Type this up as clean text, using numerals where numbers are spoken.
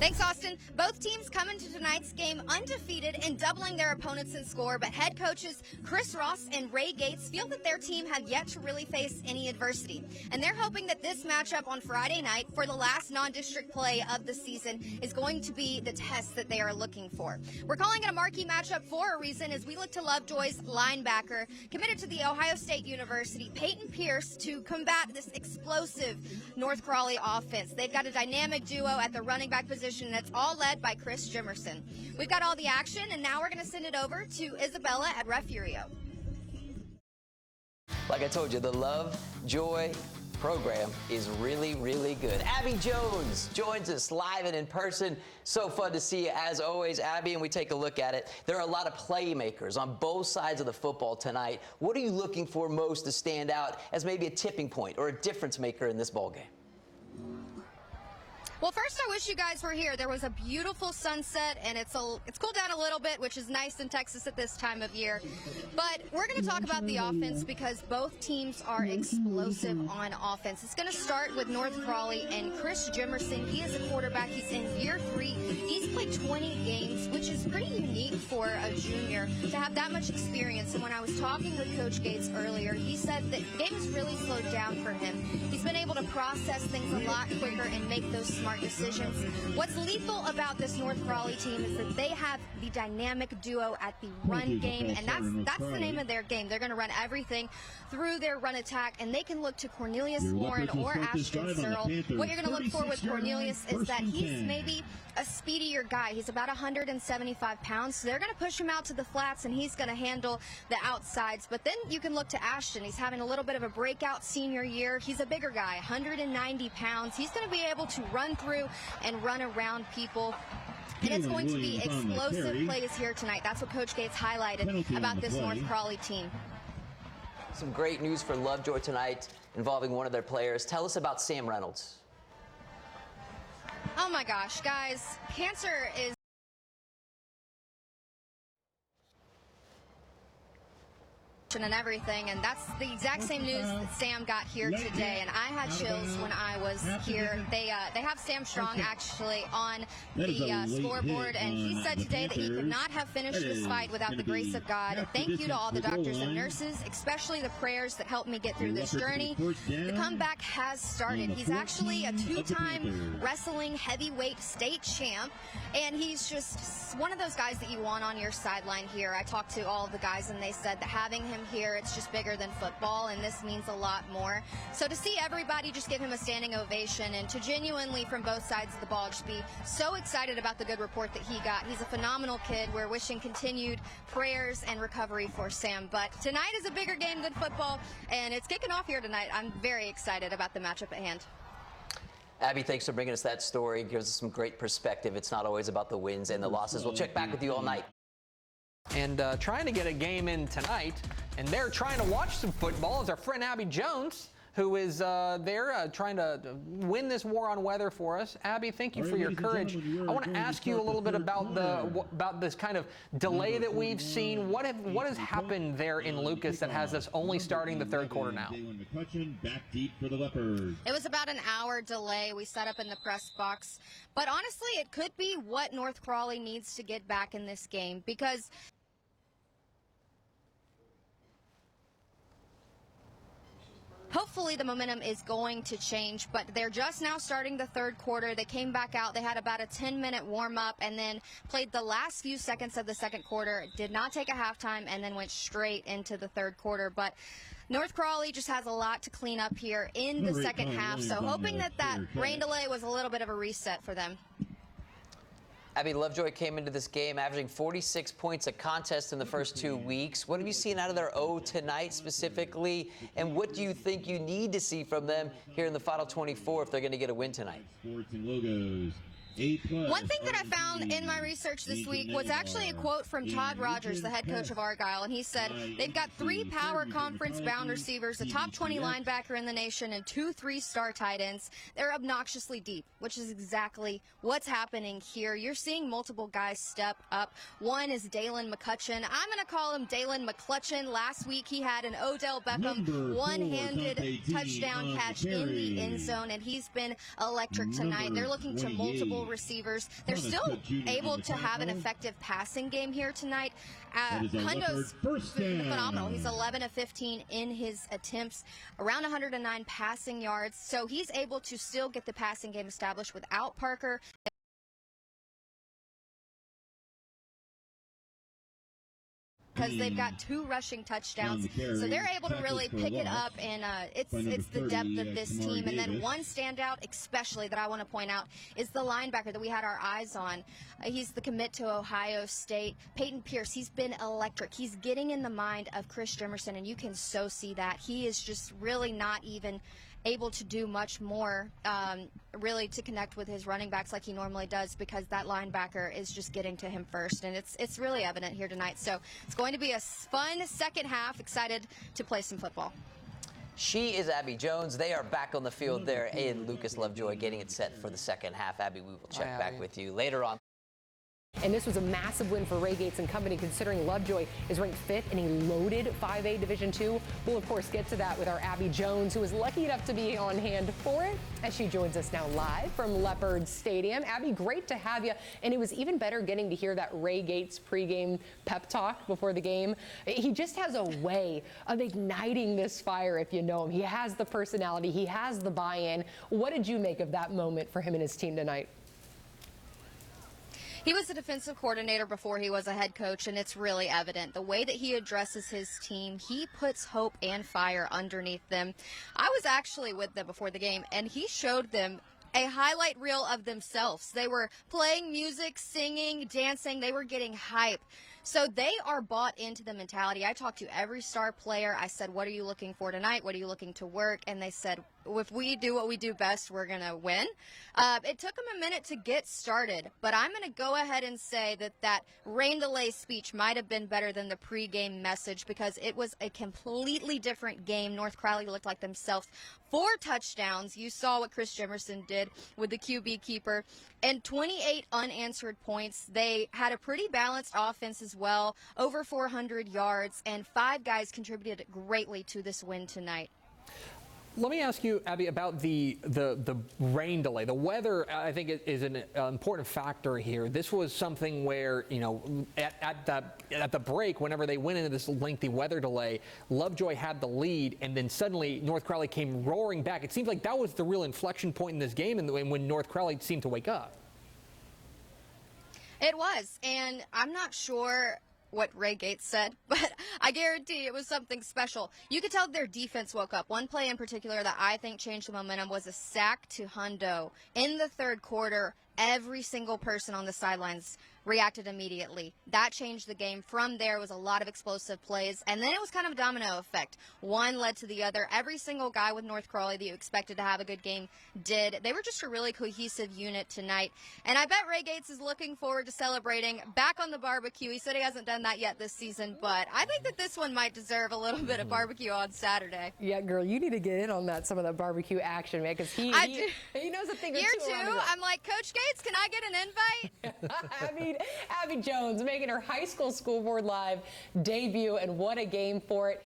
Thanks, Austin. Both teams come into tonight's game undefeated and doubling their opponents in score, but head coaches Chris Ross and Ray Gates feel that their team have yet to really face any adversity. And they're hoping that this matchup on Friday night for the last non-district play of the season is going to be the test that they are looking for. We're calling it a marquee matchup for a reason as we look to Lovejoy's linebacker, committed to the Ohio State University, Peyton Pierce, to combat this explosive North Crowley offense. They've got a dynamic duo at the running back position that's all led by Chris Jimerson. We've got all the action, and now we're going to send it over to Isabella at Refugio. Like I told you, the Lovejoy program is really, really good. Abby Jones joins us live and in person. So fun to see you as always, Abby, and we take a look at it. There are a lot of playmakers on both sides of the football tonight. What are you looking for most to stand out as maybe a tipping point or a difference maker in this ball game? Well, first, I wish you guys were here. There was a beautiful sunset, and it's cooled down a little bit, which is nice in Texas at this time of year. But we're going to talk about the offense because both teams are explosive on offense. It's going to start with North Crowley and Chris Jimerson. He is a quarterback. He's in year 3. He's played 20 games, which is pretty unique for a junior to have that much experience. And when I was talking with Coach Gates earlier, he said that the game has really slowed down for him. He's been able to process things a lot quicker and make those smart decisions. What's lethal about this North Crowley team is that they have the dynamic duo at the run game, and that's the name of their game. They're going to run everything through their run attack, and they can look to Cornelius Warren or Ashton Searle. What you're going to look for with Cornelius is that he's maybe a speedier guy. He's about 175 pounds, so they're going to push him out to the flats, and he's going to handle the outsides. But then you can look to Ashton. He's having a little bit of a breakout senior year. He's a bigger guy, 190 pounds. He's going to be able to run through and run around people. And it's going to be explosive plays here tonight. That's what Coach Gates highlighted about this North Crowley team. Some great news for Lovejoy tonight involving one of their players. Tell us about Sam Reynolds. Oh my gosh, guys, cancer is and everything, and that's the exact same news that Sam got here today, and I had chills when I was here. They have Sam Strong actually on the scoreboard, and he said today that he could not have finished this fight without the grace of God. Thank you to all the doctors and nurses, especially the prayers that helped me get through this journey. The comeback has started. He's actually a 2-time wrestling heavyweight state champ, and he's just one of those guys that you want on your sideline here. I talked to all of the guys, and they said that having him here, it's just bigger than football, and this means a lot more. So to see everybody just give him a standing ovation and to genuinely from both sides of the ball just be so excited about the good report that he got. He's a phenomenal kid. We're wishing continued prayers and recovery for Sam. But tonight is a bigger game than football, and it's kicking off here tonight. I'm very excited about the matchup at hand. Abby, thanks for bringing us that story. It gives us some great perspective. It's not always about the wins and the losses. We'll check back with you all night. And trying to get a game in tonight, and they're trying to watch some football, is our friend Abby Jones, who is there trying to win this war on weather for us. Abby, thank you for your courage. I want to ask you a little bit about this kind of delay that we've seen. What has happened there in Lucas that has us only starting the third quarter now? It was about an hour delay. We set up in the press box. But honestly, it could be what North Crowley needs to get back in this game, because hopefully the momentum is going to change, but they're just now starting the third quarter. They came back out. They had about a 10-minute warm-up and then played the last few seconds of the second quarter, did not take a halftime, and then went straight into the third quarter. But North Crowley just has a lot to clean up here in the second half, so hoping that rain delay was a little bit of a reset for them. Abby, Lovejoy came into this game averaging 46 points a contest in the first 2 weeks. What have you seen out of their O tonight specifically, and what do you think you need to see from them here in the final 24 if they're going to get a win tonight? One thing that I found in my research this week was actually a quote from Todd Rogers, the head coach of Argyle, and he said they've got 3 power conference bound receivers, a top 20 linebacker in the nation, and 2 3-star tight ends. They're obnoxiously deep, which is exactly what's happening here. You're seeing multiple guys step up. One is Dalen McCutcheon. I'm going to call him Dalen McClutcheon. Last week he had an Odell Beckham one-handed touchdown catch in the end zone, and he's been electric tonight. They're looking to multiple multiple receivers. They're still able to have an effective passing game here tonight. Hundo's phenomenal. He's 11 of 15 in his attempts, around 109 passing yards. So he's able to still get the passing game established without Parker. Because they've got 2 rushing touchdowns, so they're able to really pick it up, and it's the depth of this team. And then one standout, especially that I want to point out, is the linebacker that we had our eyes on. He's the commit to Ohio State, Peyton Pierce. He's been electric. He's getting in the mind of Chris Jimerson, and you can so see that. He is just really not even able to do much more really to connect with his running backs like he normally does, because that linebacker is just getting to him first, and it's really evident here tonight. So it's going to be a fun second half. Excited to play some football. She is Abby Jones. They are back on the field there in Lucas Lovejoy getting it set for the second half. Abby, we will check back with you later on. And this was a massive win for Ray Gates and company, considering Lovejoy is ranked 5th in a loaded 5A Division II. We'll, of course, get to that with our Abby Jones, who is lucky enough to be on hand for it, as she joins us now live from Leopard Stadium. Abby, great to have you. And it was even better getting to hear that Ray Gates pregame pep talk before the game. He just has a way of igniting this fire, if you know him. He has the personality. He has the buy-in. What did you make of that moment for him and his team tonight? He was the defensive coordinator before he was a head coach, and it's really evident. The way that he addresses his team, he puts hope and fire underneath them. I was actually with them before the game, and he showed them a highlight reel of themselves. They were playing music, singing, dancing. They were getting hype. So they are bought into the mentality. I talked to every star player. I said, what are you looking for tonight? What are you looking to work? And they said, if we do what we do best, we're going to win. It took them a minute to get started, but I'm going to go ahead and say that rain delay speech might have been better than the pregame message, because it was a completely different game. North Crowley looked like themselves. 4 touchdowns. You saw what Chris Jimerson did with the QB keeper, and 28 unanswered points. They had a pretty balanced offense as well, over 400 yards, and 5 guys contributed greatly to this win tonight. Let me ask you, Abby, about the rain delay. The weather, I think, is an important factor here. This was something where, you know, at the break, whenever they went into this lengthy weather delay, Lovejoy had the lead, and then suddenly North Crowley came roaring back. It seems like that was the real inflection point in this game, and when North Crowley seemed to wake up. It was, and I'm not sure what Ray Gates said, but I guarantee it was something special. You could tell their defense woke up. One play in particular that I think changed the momentum was a sack to Hundo in the third quarter. Every single person on the sidelines reacted immediately. That changed the game. From there was a lot of explosive plays, and then it was kind of a domino effect. One led to the other. Every single guy with North Crowley that you expected to have a good game did. They were just a really cohesive unit tonight, and I bet Ray Gates is looking forward to celebrating back on the barbecue. He said he hasn't done that yet this season, but I think that this one might deserve a little bit of barbecue on Saturday. Yeah, girl, you need to get in on that, some of that barbecue action, man, because he knows a thing or two. Year 2, I'm like, Coach Gates, can I get an invite? Abby Jones making her high school School Board Live debut, and what a game for it.